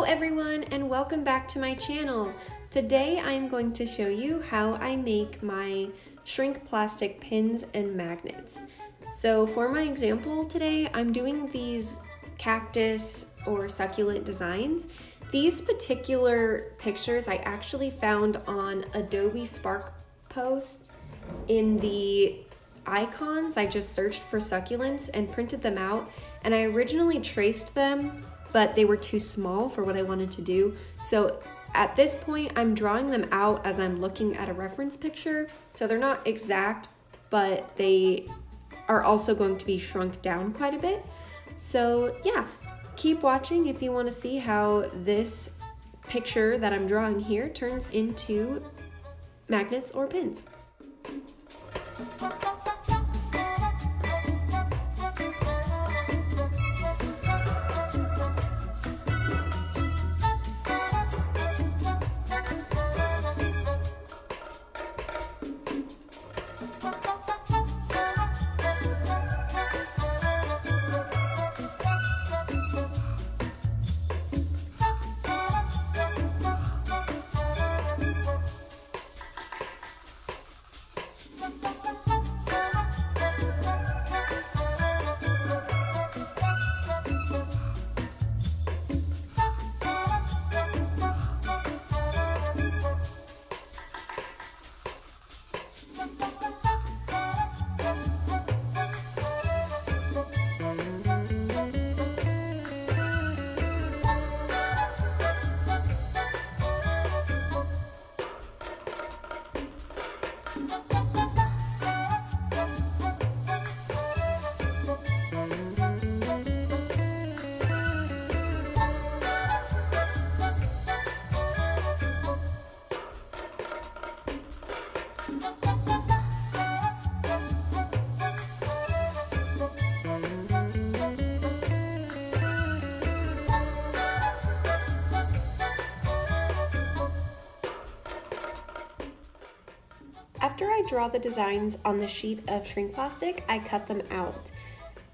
everyone, and welcome back to my channel. Today I'm going to show you how I make my shrink plastic pins and magnets. So for my example today, I'm doing these cactus or succulent designs. These particular pictures I actually found on Adobe Spark Post in the icons. I just searched for succulents and printed them out, and I originally traced them, but they were too small for what I wanted to do. So at this point, I'm drawing them out as I'm looking at a reference picture. So they're not exact, but they are also going to be shrunk down quite a bit. So yeah, keep watching if you want to see how this picture that I'm drawing here turns into magnets or pins. After I draw the designs on the sheet of shrink plastic, I cut them out.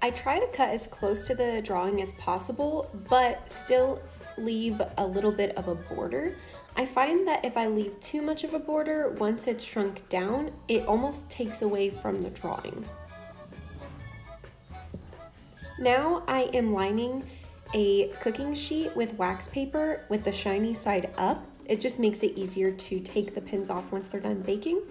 I try to cut as close to the drawing as possible, but still leave a little bit of a border. I find that if I leave too much of a border, once it's shrunk down, it almost takes away from the drawing. Now I am lining a cooking sheet with wax paper with the shiny side up. It just makes it easier to take the pins off once they're done baking.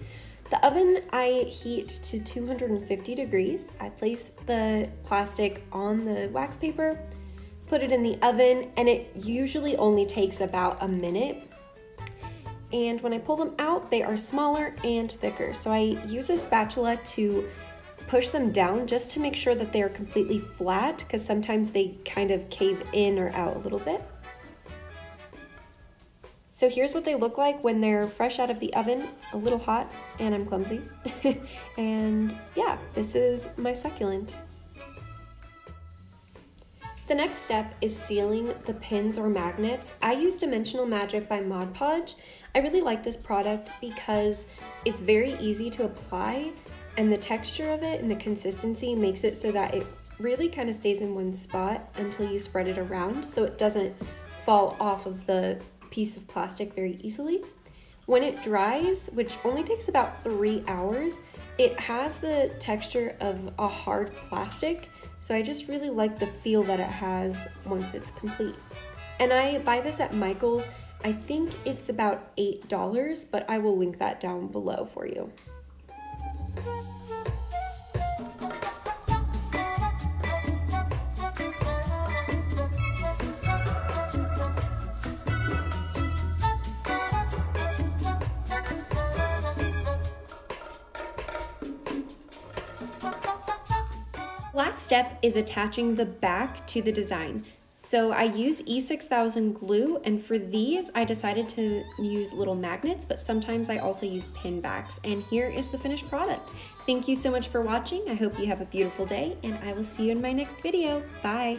The oven I heat to 250 degrees. I place the plastic on the wax paper, put it in the oven, and it usually only takes about a minute. And when I pull them out, they are smaller and thicker. So I use a spatula to push them down just to make sure that they are completely flat, because sometimes they kind of cave in or out a little bit. So here's what they look like when they're fresh out of the oven, a little hot, and I'm clumsy. And yeah, this is my succulent. The next step is sealing the pins or magnets. I use Dimensional Magic by Mod Podge. I really like this product because it's very easy to apply, and the texture of it and the consistency makes it so that it really kind of stays in one spot until you spread it around, so it doesn't fall off of the piece of plastic very easily. When it dries, which only takes about 3 hours, it has the texture of a hard plastic, so I just really like the feel that it has once it's complete. And I buy this at Michael's. I think it's about $8, but I will link that down below for you. Last step is attaching the back to the design. So I use E6000 glue, and for these I decided to use little magnets, but sometimes I also use pin backs, and here is the finished product. Thank you so much for watching. I hope you have a beautiful day, and I will see you in my next video. Bye!